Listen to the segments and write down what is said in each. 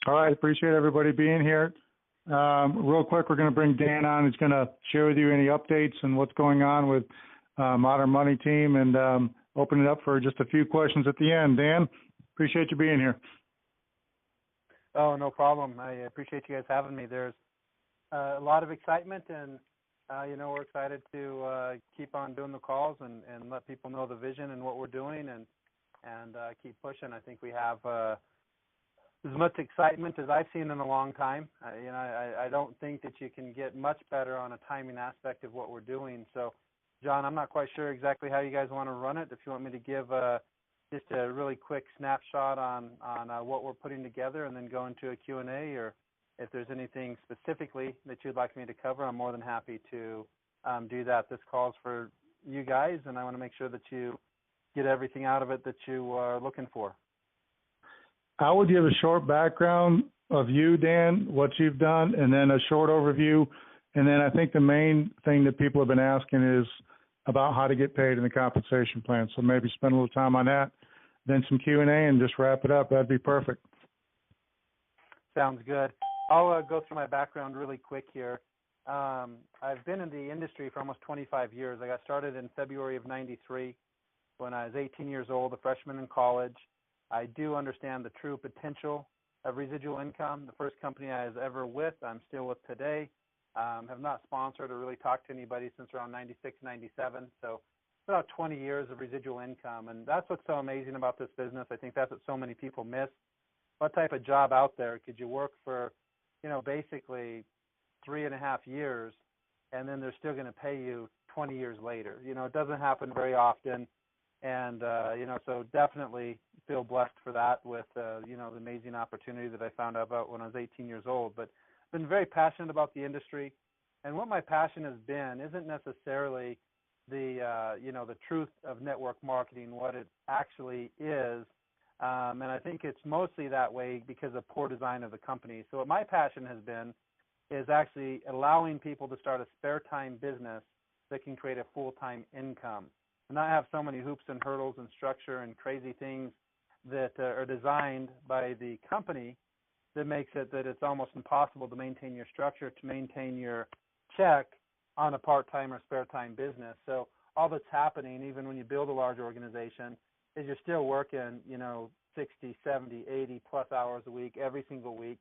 All right, appreciate everybody being here. Real quick, we're going to bring Dan on. He's going to share with you any updates and what's going on with Modern Money Team, and open it up for just a few questions at the end. Dan, appreciate you being here. Oh, no problem. I appreciate you guys having me. There's a lot of excitement, and we're excited to keep on doing the calls and let people know the vision and what we're doing, and keep pushing. I think we have as much excitement as I've seen in a long time. I don't think that you can get much better on a timing aspect of what we're doing. So, John, I'm not quite sure exactly how you guys want to run it. If you want me to give just a really quick snapshot on what we're putting together and then go into a Q&A, or if there's anything specifically that you'd like me to cover, I'm more than happy to do that. This call's for you guys, and I want to make sure that you get everything out of it that you are looking for. I would give a short background of you, Dan, what you've done, and then a short overview. And then I think the main thing that people have been asking is about how to get paid in the compensation plan. So maybe spend a little time on that, then some Q&A, and just wrap it up. That'd be perfect. Sounds good. I'll go through my background really quick here. I've been in the industry for almost 25 years. I got started in February of '93 when I was 18 years old, a freshman in college. I do understand the true potential of residual income. The first company I was ever with, I'm still with today. Have not sponsored or really talked to anybody since around 96, 97. So about 20 years of residual income. And that's what's so amazing about this business. I think that's what so many people miss. What type of job out there could you work for, basically 3.5 years, and then they're still going to pay you 20 years later? It doesn't happen very often. And, so definitely feel blessed for that with, the amazing opportunity that I found out about when I was 18 years old. But been very passionate about the industry. And what my passion has been isn't necessarily the truth of network marketing, what it actually is. And I think it's mostly that way because of poor design of the company. So what my passion has been is actually allowing people to start a spare time business that can create a full-time income. And not have so many hoops and hurdles and structure and crazy things that are designed by the company that makes it that it's almost impossible to maintain your structure, to maintain your check on a part-time or spare-time business. So all that's happening, even when you build a large organization, is you're still working, 60, 70, 80 plus hours a week, every single week.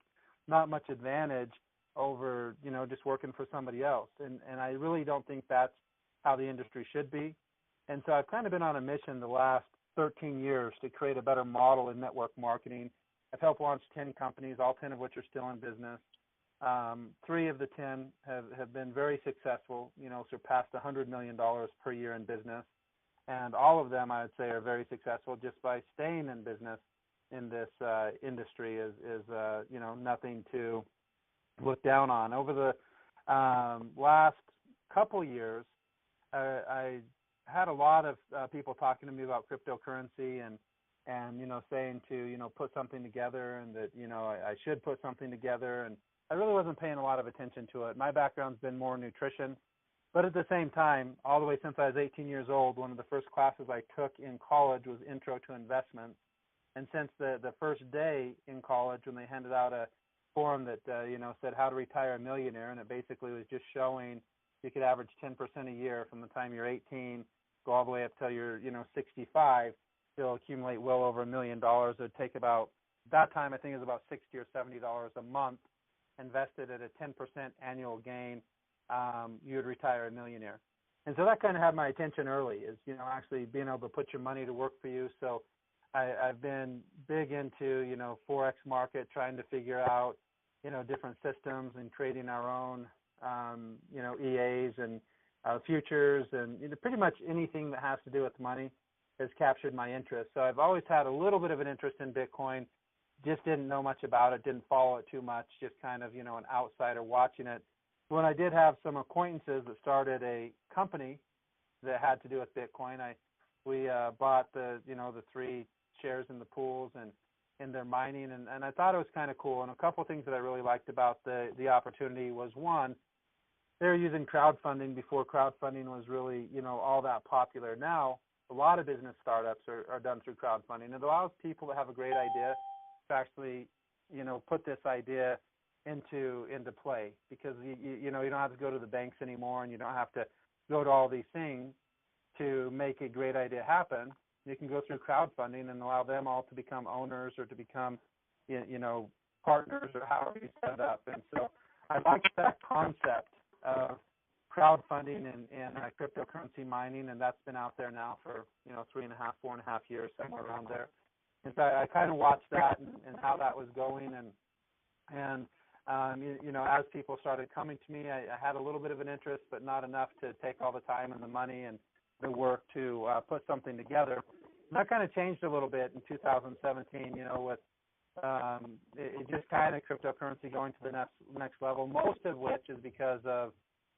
Not much advantage over, just working for somebody else. And I really don't think that's how the industry should be. And so I've kind of been on a mission the last 13 years to create a better model in network marketing. I've helped launch 10 companies, all 10 of which are still in business. 3 of the 10 have been very successful, surpassed $100 million per year in business. And all of them, I would say, are very successful just by staying in business in this industry is nothing to look down on. Over the last couple years, I had a lot of people talking to me about cryptocurrency and saying to, put something together and that, I should put something together. And I really wasn't paying a lot of attention to it. My background's been more nutrition. But at the same time, all the way since I was 18 years old, one of the first classes I took in college was Intro to Investments. And since the first day in college when they handed out a form that, said how to retire a millionaire, and it basically was just showing you could average 10% a year from the time you're 18, go all the way up till you're, 65, you'll accumulate well over $1 million. It would take about, that time I think it was about $60 or $70 a month invested at a 10% annual gain. You would retire a millionaire. And so that kind of had my attention early is, actually being able to put your money to work for you. So I've been big into, Forex market, trying to figure out, different systems and creating our own, EAs and futures and pretty much anything that has to do with money has captured my interest. So I've always had a little bit of an interest in Bitcoin, just didn't know much about it, didn't follow it too much, just kind of, an outsider watching it. When I did have some acquaintances that started a company that had to do with Bitcoin, we bought the 3 shares in the pools and in their mining, and I thought it was kind of cool. And a couple of things that I really liked about the opportunity was, one, they were using crowdfunding before crowdfunding was really, all that popular. Now, a lot of business startups are done through crowdfunding. It allows people to have a great idea to actually put this idea into play, because you don't have to go to the banks anymore, and you don't have to go to all these things to make a great idea happen. You can go through crowdfunding and allow them all to become owners or to become partners, or however you set it up. And so I like that concept of crowdfunding and cryptocurrency mining, and that's been out there now for 3.5, 4.5 years, somewhere around there. And so I kind of watched that and how that was going, and as people started coming to me, I had a little bit of an interest, but not enough to take all the time and the money and the work to put something together. And that kind of changed a little bit in 2017, with it just kind of cryptocurrency going to the next level, most of which is because of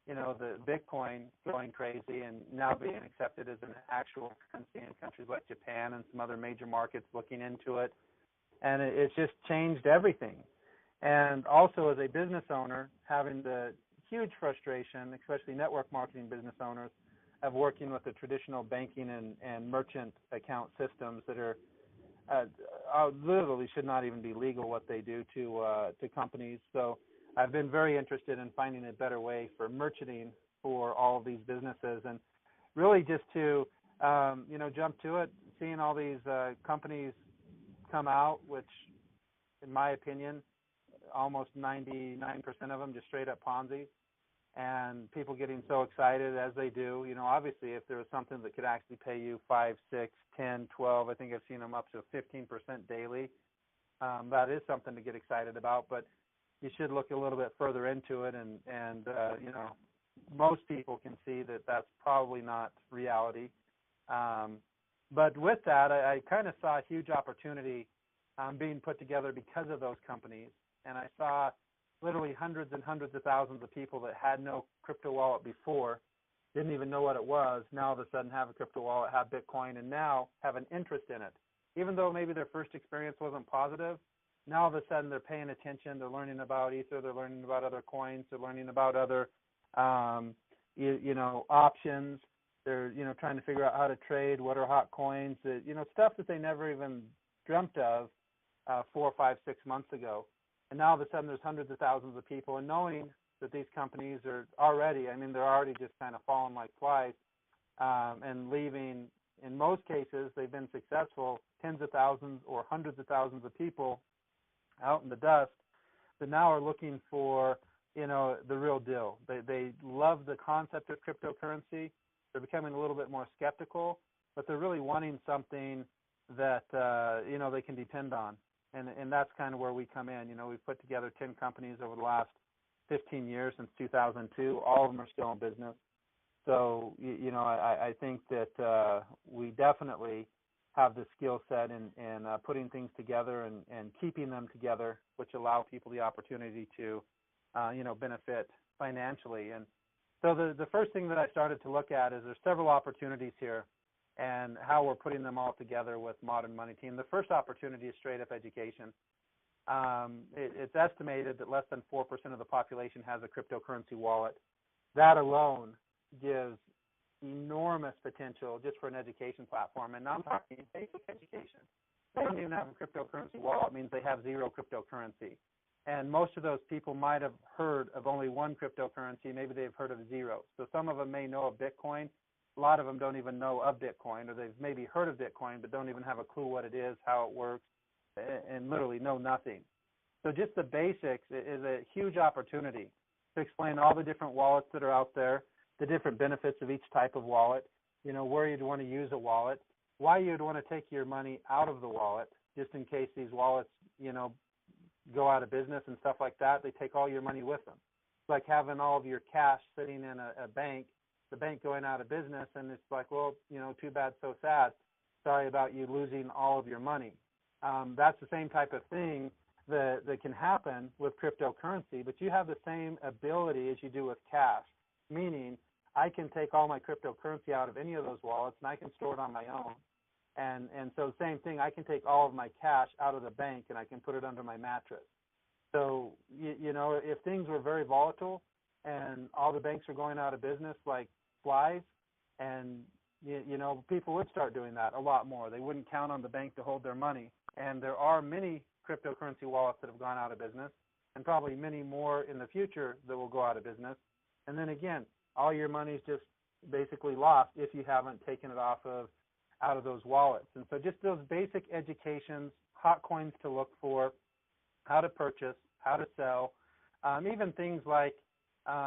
the Bitcoin going crazy and now being accepted as an actual currency in countries like Japan and some other major markets looking into it. And it's just changed everything. And also, as a business owner, having the huge frustration, especially network marketing business owners, of working with the traditional banking and merchant account systems that are literally should not even be legal what they do to companies. So I've been very interested in finding a better way for merchanting for all of these businesses, and really just to jump to it, seeing all these companies come out, which in my opinion, almost 99% of them just straight up Ponzi, and people getting so excited as they do. Obviously, if there was something that could actually pay you 5, 6, 10, 12, I think I've seen them up to 15% daily. That is something to get excited about, but you should look a little bit further into it, and most people can see that that's probably not reality. But with that, I kind of saw a huge opportunity being put together because of those companies, and I saw literally hundreds and hundreds of thousands of people that had no crypto wallet before, didn't even know what it was, now all of a sudden have a crypto wallet, have Bitcoin, and now have an interest in it. Even though maybe their first experience wasn't positive, now all of a sudden they're paying attention, they're learning about Ether, they're learning about other coins, they're learning about other options. They're trying to figure out how to trade, what are hot coins, stuff that they never even dreamt of 4, 5, 6 months ago. And now all of a sudden there's hundreds of thousands of people, and knowing that these companies are already, they're already just kind of falling like flies and leaving, in most cases, they've been successful, tens of thousands or hundreds of thousands of people out in the dust that now are looking for, the real deal. They love the concept of cryptocurrency. They're becoming a little bit more skeptical, but they're really wanting something that, they can depend on. And that's kind of where we come in. We've put together 10 companies over the last 15 years, since 2002. All of them are still in business. So, I think that we definitely have the skill set in putting things together and keeping them together, which allow people the opportunity to, benefit financially. And so the first thing that I started to look at is there's several opportunities here and how we're putting them all together with Modern Money Team. The first opportunity is straight up education. It's estimated that less than 4% of the population has a cryptocurrency wallet. That alone gives enormous potential just for an education platform. And now I'm talking basic education. They don't even have a cryptocurrency wallet. It means they have zero cryptocurrency. And most of those people might have heard of only one cryptocurrency. Maybe they've heard of zero. So some of them may know of Bitcoin. A lot of them don't even know of Bitcoin, or they've maybe heard of Bitcoin but don't even have a clue what it is, how it works, and literally know nothing. So just the basics is a huge opportunity to explain all the different wallets that are out there, the different benefits of each type of wallet, where you'd want to use a wallet, why you'd want to take your money out of the wallet, just in case these wallets, go out of business and stuff like that. They take all your money with them. It's like having all of your cash sitting in a bank, the bank going out of business, and it's like, well, too bad, so sad. Sorry about you losing all of your money. That's the same type of thing that can happen with cryptocurrency, but you have the same ability as you do with cash, meaning I can take all my cryptocurrency out of any of those wallets and I can store it on my own. And so same thing, I can take all of my cash out of the bank and I can put it under my mattress. So, if things were very volatile and all the banks are going out of business like flies, and people would start doing that a lot more. They wouldn't count on the bank to hold their money. And there are many cryptocurrency wallets that have gone out of business, and probably many more in the future that will go out of business. And then again, all your money's just basically lost if you haven't taken it out of those wallets. And so just those basic educations, hot coins to look for, how to purchase, how to sell, even things like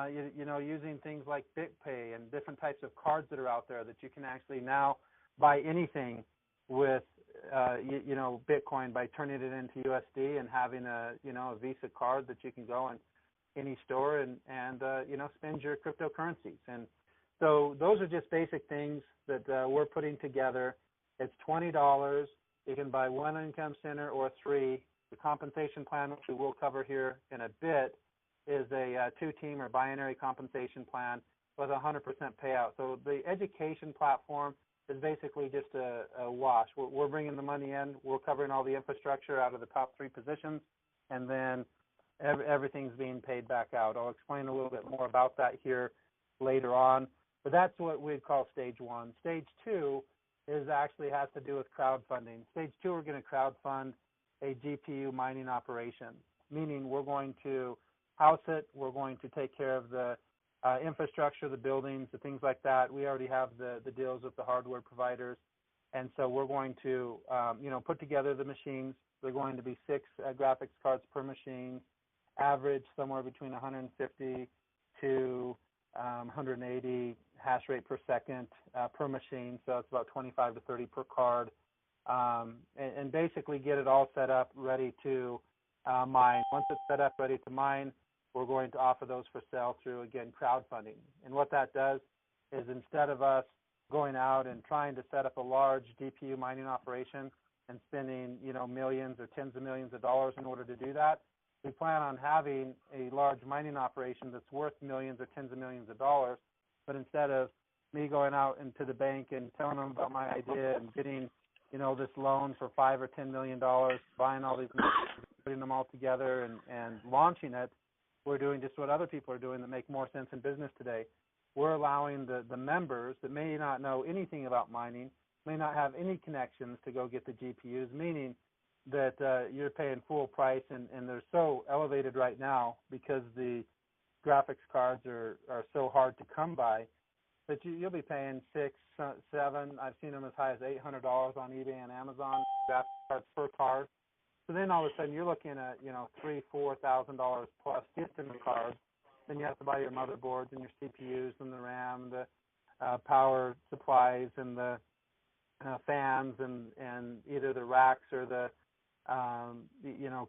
using things like BitPay and different types of cards that are out there that you can actually now buy anything with Bitcoin by turning it into USD and having a Visa card that you can go in any store and spend your cryptocurrencies. And so those are just basic things that we're putting together. It's $20. You can buy one income center or three. The compensation plan, which we will cover here in a bit, is a two-team or binary compensation plan with 100% payout. So the education platform is basically just a wash. We're bringing the money in. We're covering all the infrastructure out of the top three positions, and then everything's being paid back out. I'll explain a little bit more about that here later on. But that's what we'd call stage one. Stage two actually has to do with crowdfunding. Stage two, we're going to crowdfund a GPU mining operation, meaning we're going to house it. We're going to take care of the infrastructure, the buildings, the things like that. We already have the deals with the hardware providers. And so we're going to, put together the machines. They're going to be 6 graphics cards per machine, average somewhere between 150 to 180 hash rate per second per machine. So it's about 25 to 30 per card. And basically get it all set up, ready to mine. Once it's set up, ready to mine, we're going to offer those for sale through, again, crowdfunding. And what that does is instead of us going out and trying to set up a large GPU mining operation and spending, millions or tens of millions of dollars in order to do that, we plan on having a large mining operation that's worth millions or tens of millions of dollars. But instead of me going out into the bank and telling them about my idea and getting, this loan for $5 or $10 million, buying all these machines, putting them all together and launching it, we're doing just what other people are doing that make more sense in business today. We're allowing the members that may not know anything about mining, may not have any connections to go get the GPUs, meaning that you're paying full price, and they're so elevated right now because the graphics cards are so hard to come by that you'll be paying $600, $700, I've seen them as high as $800 on eBay and Amazon, graphics cards per card. So then all of a sudden you're looking at, $3,000, $4,000 plus just in the cards. Then you have to buy your motherboards and your CPUs and the RAM, the power supplies and the fans and either the racks or the,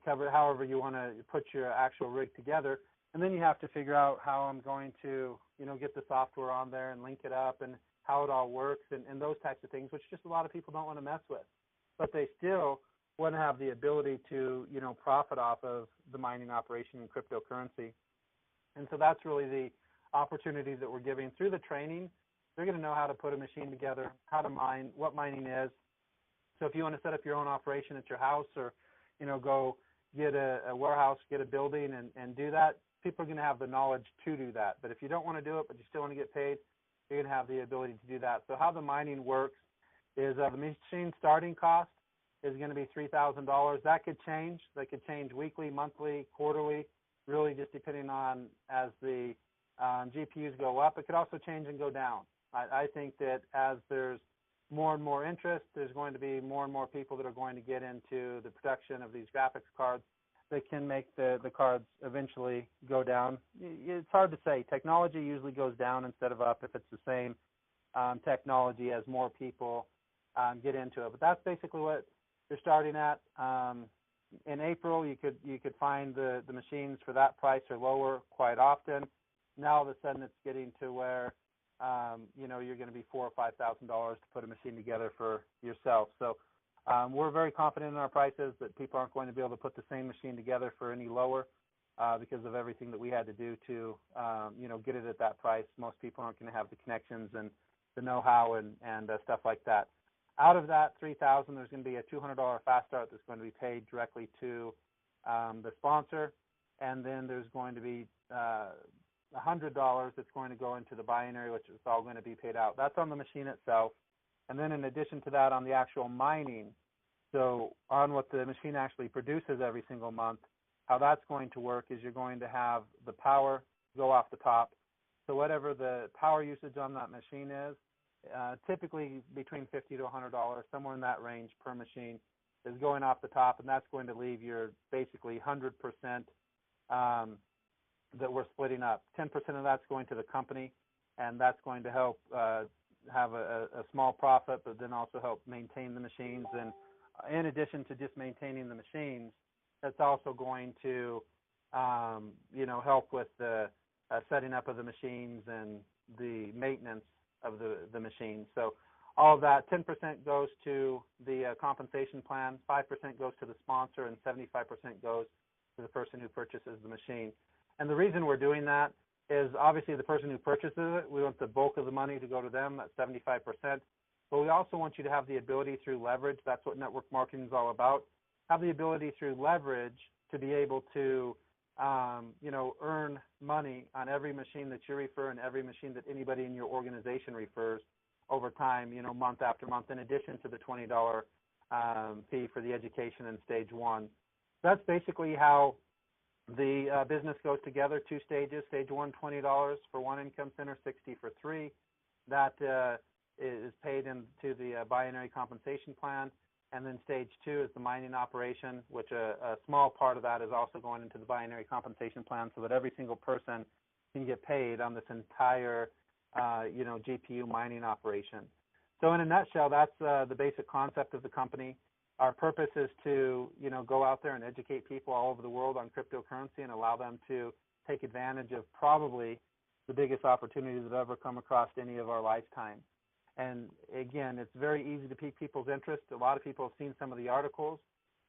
cover, however you want to put your actual rig together. And then you have to figure out how I'm going to, get the software on there and link it up and how it all works and those types of things, which just a lot of people don't want to mess with. But they still want to have the ability to, profit off of the mining operation in cryptocurrency. And so that's really the opportunity that we're giving through the training. They're going to know how to put a machine together, how to mine, what mining is. So if you want to set up your own operation at your house or, go get a warehouse, get a building and do that, people are going to have the knowledge to do that. But if you don't want to do it, but you still want to get paid, you're going to have the ability to do that. So how the mining works is the machine starting cost is going to be $3,000. That could change. That could change weekly, monthly, quarterly, really just depending on as the GPUs go up. It could also change and go down. I think that as there's more and more interest, there's going to be more and more people that are going to get into the production of these graphics cards that can make the cards eventually go down. It's hard to say. Technology usually goes down instead of up if it's the same technology as more people get into it. But that's basically what they're starting at. In April, you could find the machines for that price or lower quite often. Now all of a sudden it's getting to where you're going to be $4,000 or $5,000 to put a machine together for yourself. So we're very confident in our prices that people aren't going to be able to put the same machine together for any lower because of everything that we had to do to get it at that price. Most people aren't going to have the connections and the know-how and stuff like that. Out of that $3,000, there's going to be a $200 fast start that's going to be paid directly to the sponsor, and then there's going to be $100, it's going to go into the binary, which is all going to be paid out. That's on the machine itself. And then in addition to that, on the actual mining, so on what the machine actually produces every single month, how that's going to work is you're going to have the power go off the top. So whatever the power usage on that machine is, typically between $50 to $100, somewhere in that range per machine, is going off the top, and that's going to leave your basically 100% that we're splitting up. 10% of that's going to the company, and that's going to help have a small profit, but then also help maintain the machines. And in addition to just maintaining the machines, that's also going to, help with the setting up of the machines and the maintenance of the machines. So all of that, 10% goes to the compensation plan, 5% goes to the sponsor, and 75% goes to the person who purchases the machine. And the reason we're doing that is obviously the person who purchases it, we want the bulk of the money to go to them, that's 75%. But we also want you to have the ability through leverage, that's what network marketing is all about, have the ability through leverage to be able to earn money on every machine that you refer and every machine that anybody in your organization refers over time, month after month, in addition to the $20 fee for the education in stage one. That's basically how the business goes together, 2 stages. Stage one, $20 for one income center, $60 for 3. That is paid into the binary compensation plan. And then stage 2 is the mining operation, which a small part of that is also going into the binary compensation plan so that every single person can get paid on this entire, GPU mining operation. So in a nutshell, that's the basic concept of the company. Our purpose is to, go out there and educate people all over the world on cryptocurrency and allow them to take advantage of probably the biggest opportunities that have ever come across any of our lifetime. And again, it's very easy to pique people's interest. A lot of people have seen some of the articles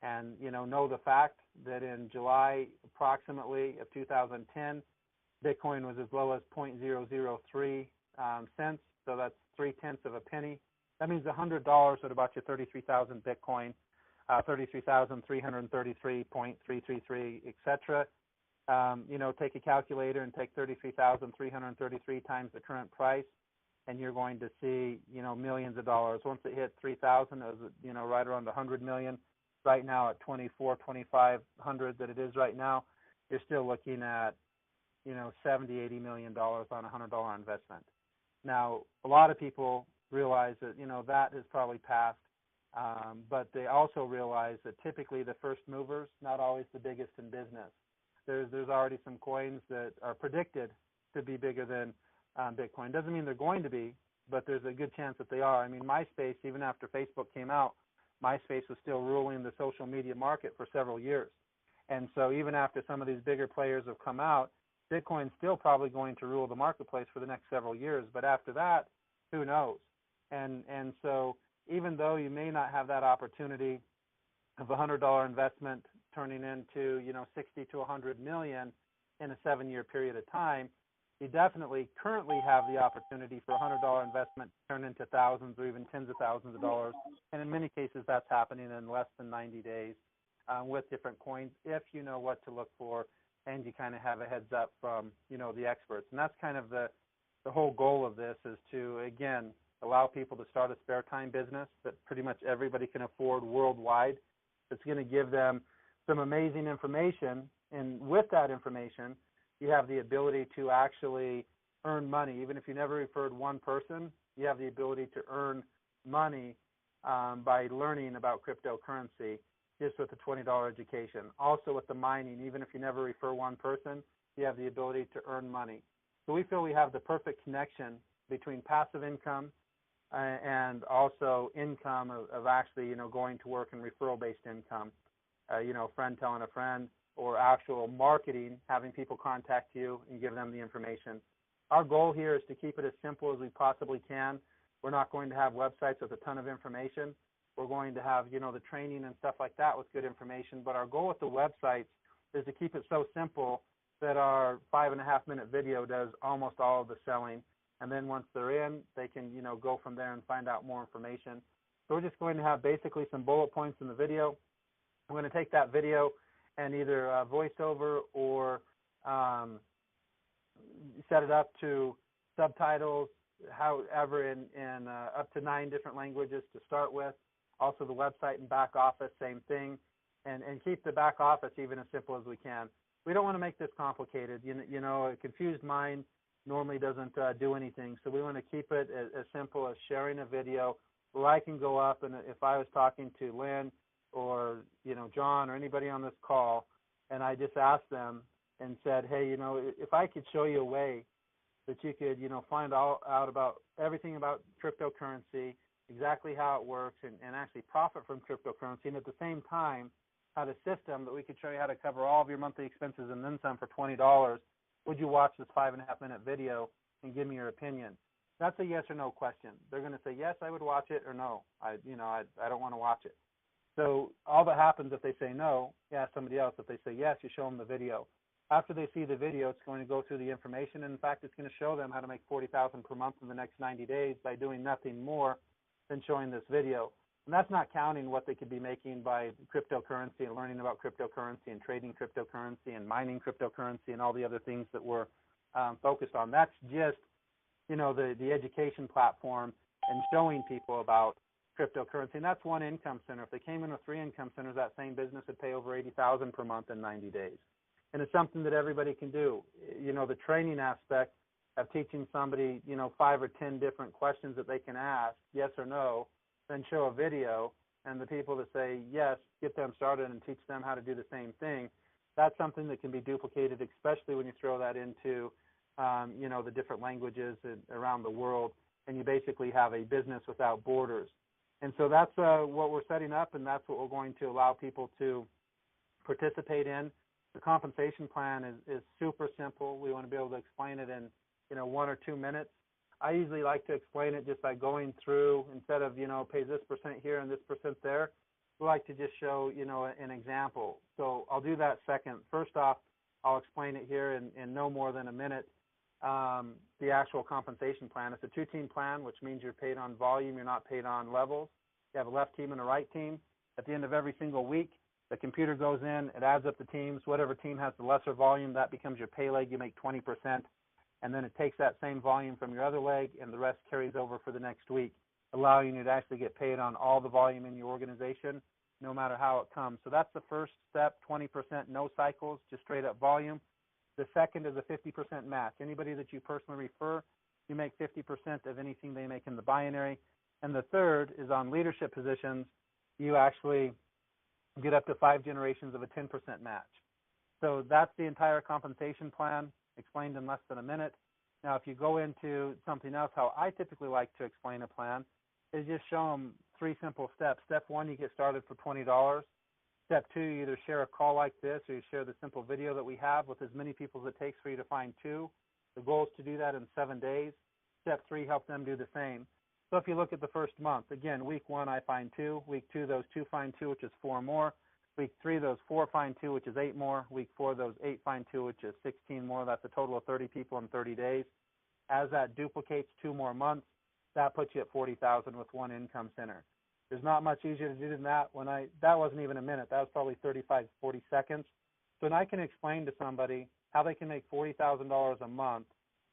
and, know the fact that in July approximately of 2010, Bitcoin was as low as 0.003 cents. So that's 0.3 of a penny. That means $100 would about you 33,000 Bitcoin, 33,333.333, etc. Take a calculator and take 33,333 times the current price, and you're going to see, millions of dollars. Once it hit 3,000, it was, right around 100 million. Right now at 2,500 that it is right now, you're still looking at, $70, $80 million on a $100 investment. Now, a lot of people realize that, that has probably passed, but they also realize that typically the first movers, not always the biggest in business. There's already some coins that are predicted to be bigger than Bitcoin. Doesn't mean they're going to be, but there's a good chance that they are. I mean, MySpace, even after Facebook came out, MySpace was still ruling the social media market for several years. And so even after some of these bigger players have come out, Bitcoin's still probably going to rule the marketplace for the next several years. But after that, who knows? And so even though you may not have that opportunity of a $100 investment turning into, 60 to 100 million in a 7-year period of time, you definitely currently have the opportunity for a $100 investment to turn into thousands or even tens of thousands of dollars. And in many cases, that's happening in less than 90 days with different coins if you know what to look for and you kind of have a heads up from, the experts. And that's kind of the whole goal of this is to, again, allow people to start a spare time business that pretty much everybody can afford worldwide. It's going to give them some amazing information. And with that information, you have the ability to actually earn money. Even if you never referred one person, you have the ability to earn money by learning about cryptocurrency just with the $20 education. Also with the mining, even if you never refer one person, you have the ability to earn money. So we feel we have the perfect connection between passive income and also income of actually, going to work and referral-based income, a friend telling a friend, or actual marketing, having people contact you and give them the information. Our goal here is to keep it as simple as we possibly can. We're not going to have websites with a ton of information. We're going to have, the training and stuff like that with good information. But our goal with the websites is to keep it so simple that our 5.5-minute video does almost all of the selling. And then once they're in, they can, go from there and find out more information. So we're just going to have basically some bullet points in the video. I'm going to take that video and either voiceover or set it up to subtitles, however, in up to 9 different languages to start with. Also the website and back office, same thing. And keep the back office even as simple as we can. We don't want to make this complicated. You know, a confused mind normally doesn't do anything. So we want to keep it as simple as sharing a video where I can go up, and if I was talking to Lynn or, you know, John or anybody on this call, and I just asked them and said, hey, you know, if I could show you a way that you could, you know, find out about everything about cryptocurrency, exactly how it works, and actually profit from cryptocurrency, and at the same time had a system that we could show you how to cover all of your monthly expenses and then some for $20, would you watch this 5.5-minute video and give me your opinion? That's a yes or no question. They're going to say, yes, I would watch it, or no, I don't want to watch it. So all that happens if they say no, you ask somebody else. If they say yes, you show them the video. After they see the video, it's going to go through the information. And in fact, it's going to show them how to make $40,000 per month in the next 90 days by doing nothing more than showing this video. And that's not counting what they could be making by cryptocurrency and learning about cryptocurrency and trading cryptocurrency and mining cryptocurrency and all the other things that we're focused on. That's just, you know, the education platform and showing people about cryptocurrency. And that's one income center. If they came in with 3 income centers, that same business would pay over $80,000 per month in 90 days. And it's something that everybody can do. You know, the training aspect of teaching somebody, you know, 5 or 10 different questions that they can ask, yes or no, then show a video, and the people that say yes, get them started and teach them how to do the same thing. That's something that can be duplicated, especially when you throw that into, you know, the different languages around the world, and you basically have a business without borders. And so that's what we're setting up, and that's what we're going to allow people to participate in. The compensation plan is super simple. We want to be able to explain it in, you know, 1 or 2 minutes. I usually like to explain it just by going through, instead of, you know, pays this percent here and this percent there. We like to just show, you know, an example. So I'll do that second. First off, I'll explain it here in no more than a minute. The actual compensation plan. It's a 2-team plan, which means you're paid on volume, you're not paid on levels. You have a left team and a right team. At the end of every single week, the computer goes in, it adds up the teams. Whatever team has the lesser volume, that becomes your pay leg. You make 20%. And then it takes that same volume from your other leg, and the rest carries over for the next week, allowing you to actually get paid on all the volume in your organization, no matter how it comes. So that's the first step, 20%, no cycles, just straight up volume. The second is a 50% match. Anybody that you personally refer, you make 50% of anything they make in the binary. And the third is on leadership positions, you actually get up to 5 generations of a 10% match. So that's the entire compensation plan, explained in less than a minute. Now, if you go into something else, how I typically like to explain a plan is just show them 3 simple steps. Step 1, you get started for $20. Step 2, you either share a call like this or you share the simple video that we have with as many people as it takes for you to find 2. The goal is to do that in 7 days. Step 3, help them do the same. So if you look at the first month, again, week 1, I find 2. Week 2, those 2 find 2, which is 4 more. Week 3, those 4 find 2, which is 8 more. Week 4, those 8 find 2, which is 16 more. That's a total of 30 people in 30 days. As that duplicates 2 more months, that puts you at 40,000 with 1 income center. There's not much easier to do than that. That wasn't even a minute. That was probably 35, 40 seconds. So when I can explain to somebody how they can make $40,000 a month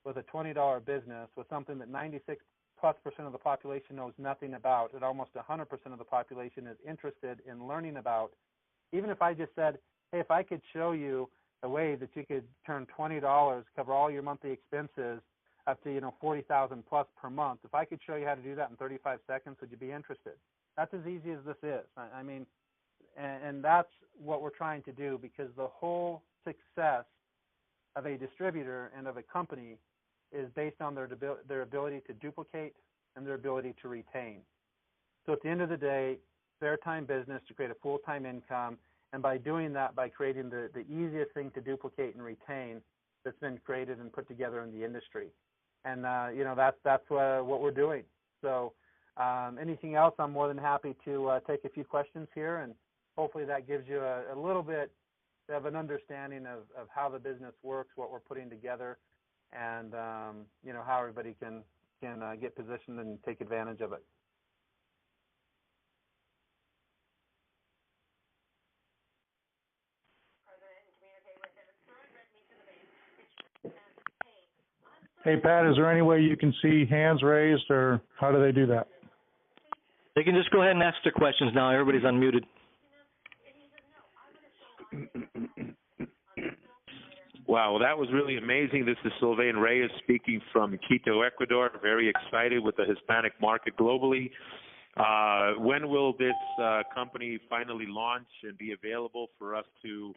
with a $20 business, with something that 96+% of the population knows nothing about, and almost 100% of the population is interested in learning about. Even if I just said, hey, if I could show you a way that you could turn $20, cover all your monthly expenses up to, 40,000 plus per month, if I could show you how to do that in 35 seconds, would you be interested? That's as easy as this is. I mean, and that's what we're trying to do, because the whole success of a distributor and of a company is based on their ability to duplicate and their ability to retain. So at the end of the day, their time business to create a full-time income, and by doing that, by creating the easiest thing to duplicate and retain that's been created and put together in the industry. And, that's what we're doing. So anything else, I'm more than happy to take a few questions here, and hopefully that gives you a little bit of an understanding of how the business works, what we're putting together, and, how everybody can get positioned and take advantage of it. Hey, Pat, is there any way you can see hands raised, or how do they do that? They can just go ahead and ask their questions now. Everybody's unmuted. Wow, well, that was really amazing. This is Sylvain Reyes speaking from Quito, Ecuador. Very excited with the Hispanic market globally. When will this company finally launch and be available for us to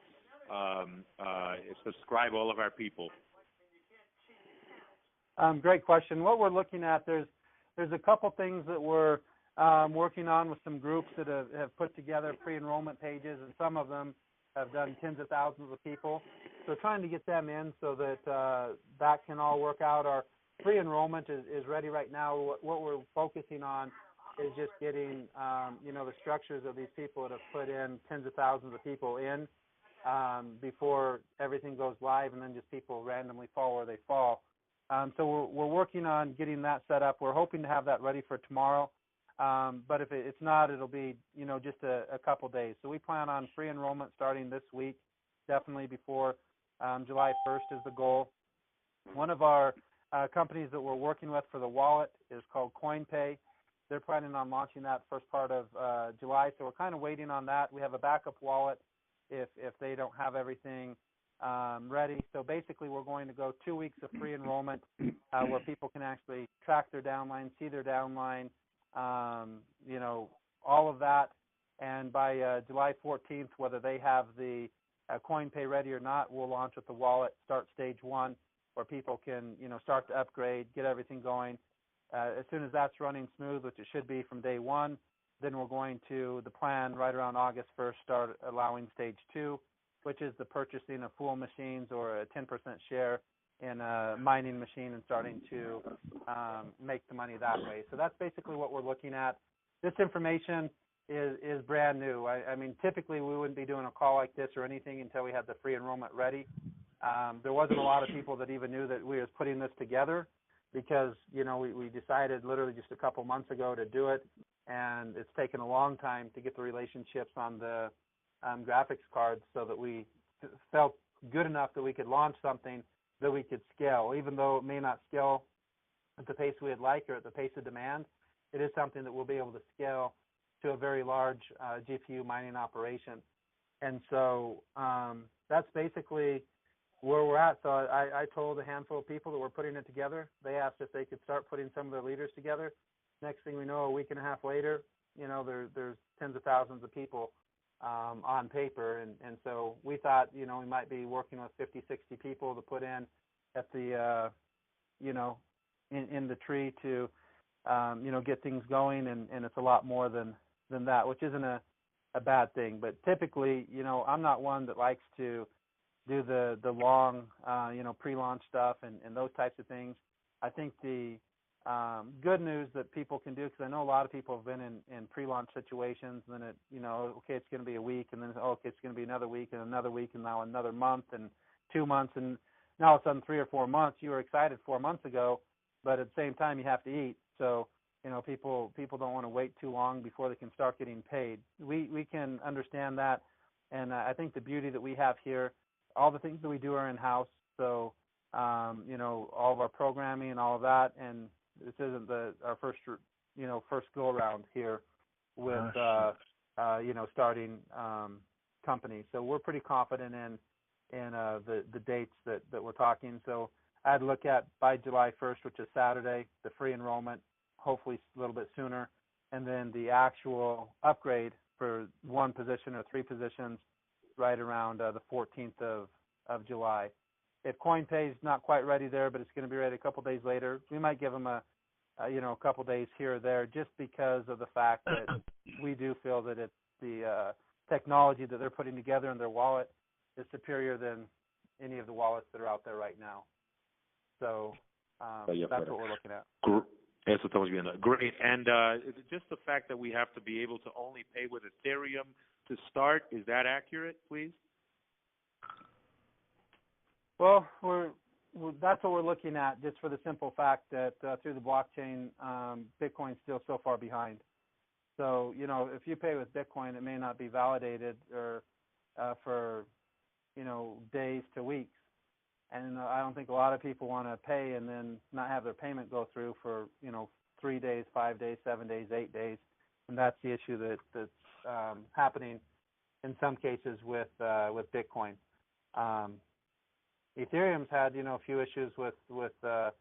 subscribe all of our people? Great question. What we're looking at, there's a couple things that we're working on with some groups that have put together pre-enrollment pages, and some of them have done tens of thousands of people. So trying to get them in so that that can all work out. Our pre-enrollment is ready right now. What we're focusing on is just getting, the structures of these people that have put in tens of thousands of people in before everything goes live, and then just people randomly fall where they fall. So we're working on getting that set up. We're hoping to have that ready for tomorrow. But if it's not, it'll be, just a couple days. So we plan on free enrollment starting this week, definitely before July 1st is the goal. One of our companies that we're working with for the wallet is called CoinPay. They're planning on launching that first part of July, so we're kind of waiting on that. We have a backup wallet if they don't have everything ready. So basically we're going to go 2 weeks of free enrollment where people can actually track their downline, see their downline, all of that. And by July 14th, whether they have the CoinPay ready or not, we'll launch with the wallet, start stage 1, where people can, start to upgrade, get everything going. As soon as that's running smooth, which it should be from day 1, then we're going to, the plan right around August 1st, start allowing stage 2, which is the purchasing of full machines or a 10% share in a mining machine and starting to make the money that way. So that's basically what we're looking at. This information is brand new. I mean, typically we wouldn't be doing a call like this or anything until we had the free enrollment ready. There wasn't a lot of people that even knew that we was putting this together because, we decided literally just a couple months ago to do it, and it's taken a long time to get the relationships on the graphics cards so that we felt good enough that we could launch something that we could scale. Even though it may not scale at the pace we'd like or at the pace of demand, it is something that we'll be able to scale to a very large GPU mining operation. And so that's basically where we're at. So I told a handful of people that were putting it together. They asked if they could start putting some of their leaders together. Next thing we know, a week and a half later, there's tens of thousands of people on paper. And so we thought, we might be working with 50, 60 people to put in at the, in the tree to, get things going. And it's a lot more than that, which isn't a bad thing. But typically, I'm not one that likes to do the long, pre-launch stuff and those types of things. I think the good news that people can do, because I know a lot of people have been in pre-launch situations, and then okay, it's going to be a week, and then, okay, it's going to be another week, and now another month, and 2 months, and now all of a sudden 3 or 4 months. You were excited 4 months ago, but at the same time, you have to eat. So, people don't want to wait too long before they can start getting paid. We can understand that, and I think the beauty that we have here, all the things that we do are in-house, so, all of our programming and all of that, and this isn't our first go-around here with, starting companies. So we're pretty confident in the dates that we're talking. So I'd look at by July 1st, which is Saturday, the free enrollment, hopefully a little bit sooner, and then the actual upgrade for 1 position or 3 positions right around the 14th of July. If CoinPay is not quite ready there, but it's going to be ready a couple days later, we might give them a couple days here or there, just because of the fact that we do feel that the technology that they're putting together in their wallet is superior than any of the wallets that are out there right now. So that's what we're looking at. Eso estamos viendo. Great. And just the fact that we have to be able to only pay with Ethereum to start, is that accurate, please? Well, that's what we're looking at, just for the simple fact that through the blockchain, Bitcoin's still so far behind. So, if you pay with Bitcoin, it may not be validated or for, days to weeks. And I don't think a lot of people want to pay and then not have their payment go through for 3 days, 5 days, 7 days, 8 days, and that's the issue that's happening in some cases with Bitcoin. Ethereum's had a few issues with the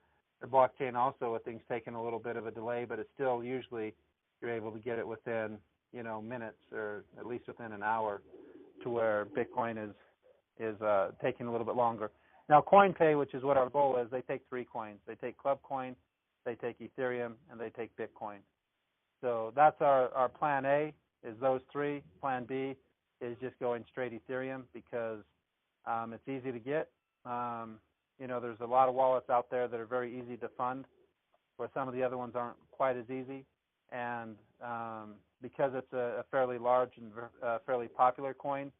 blockchain also, with things taking a little bit of a delay, but it's still usually you're able to get it within minutes or at least within an hour, to where Bitcoin is taking a little bit longer. Now CoinPay, which is what our goal is, they take 3 coins. They take Clubcoin, they take Ethereum, and they take Bitcoin. So that's our plan A, is those 3. Plan B is just going straight Ethereum because it's easy to get. There's a lot of wallets out there that are very easy to fund, where some of the other ones aren't quite as easy. And because it's a fairly large and fairly popular coin,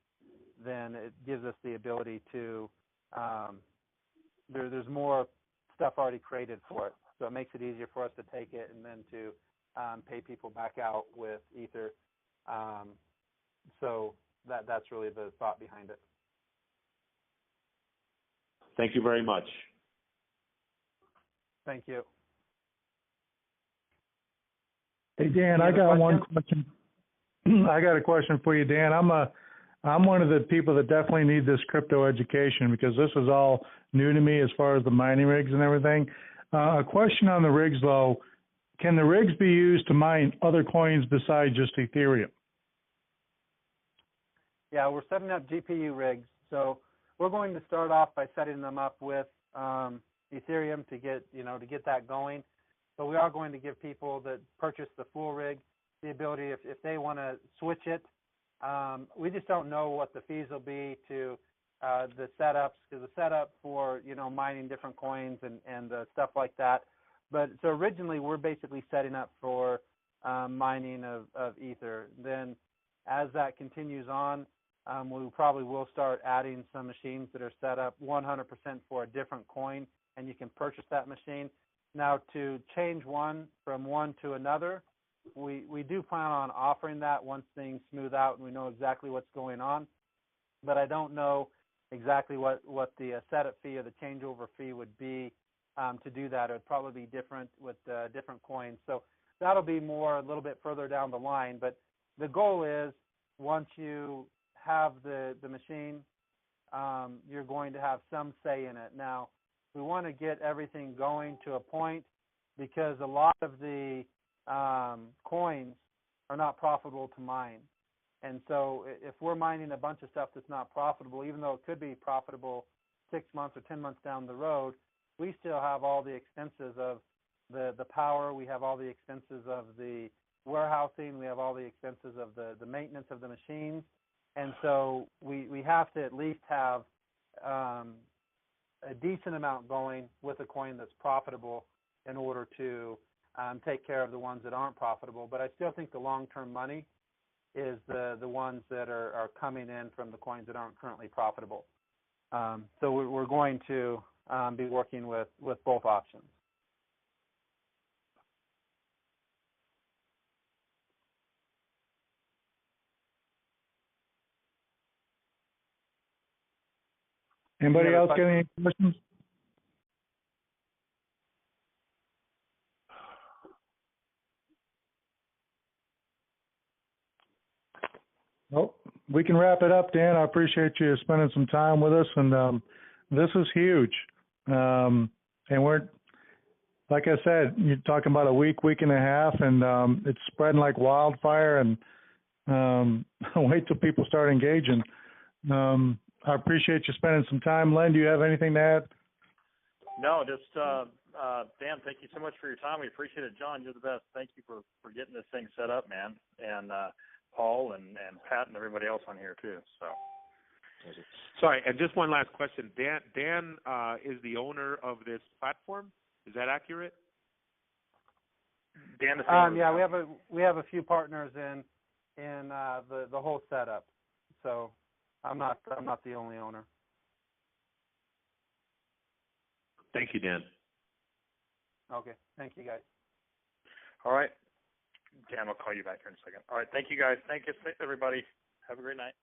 then it gives us the ability to, there's more stuff already created for it. So it makes it easier for us to take it and then to pay people back out with Ether. So that's really the thought behind it. Thank you very much. Thank you. Hey, Dan, Any I other got one questions? question. I got a question for you, Dan. I'm one of the people that definitely need this crypto education because this is all new to me as far as the mining rigs and everything. A question on the rigs, though. Can the rigs be used to mine other coins besides just Ethereum? Yeah, we're setting up GPU rigs. So we're going to start off by setting them up with Ethereum to get that going. But we are going to give people that purchase the full rig the ability, if they want to switch it. We just don't know what the fees will be to the setups, because the setup for mining different coins and stuff like that. But so originally we're basically setting up for mining of Ether. Then as that continues on, we probably will start adding some machines that are set up 100% for a different coin, and you can purchase that machine. Now, to change one from one to another, we do plan on offering that once things smooth out and we know exactly what's going on. But I don't know exactly what the setup fee or the changeover fee would be to do that. It would probably be different with different coins. So that'll be more a little bit further down the line. But the goal is, once you have the machine, you're going to have some say in it. Now, we want to get everything going to a point, because a lot of the coins are not profitable to mine. And so if we're mining a bunch of stuff that's not profitable, even though it could be profitable 6 months or 10 months down the road, we still have all the expenses of the power, we have all the expenses of the warehousing, we have all the expenses of the maintenance of the machines. And so we have to at least have a decent amount going with a coin that's profitable in order to take care of the ones that aren't profitable. But I still think the long-term money is the ones that are coming in from the coins that aren't currently profitable. So we're going to be working with both options. Anybody else got any questions? Nope. We can wrap it up, Dan. I appreciate you spending some time with us, and this is huge. And we're, like I said, you're talking about a week and a half, and it's spreading like wildfire. And wait till people start engaging. I appreciate you spending some time. Len, do you have anything to add? No, just Dan, thank you so much for your time. We appreciate it. John, you're the best. Thank you for getting this thing set up, man. And Paul and Pat and everybody else on here too. So. Sorry, and just one last question. Dan is the owner of this platform. Is that accurate? Dan is yeah, we have a few partners in the whole setup. So I'm not the only owner. Thank you, Dan. Okay. Thank you, guys. All right. Dan, I'll call you back here in a second. All right. Thank you, guys. Thank you, everybody. Have a great night.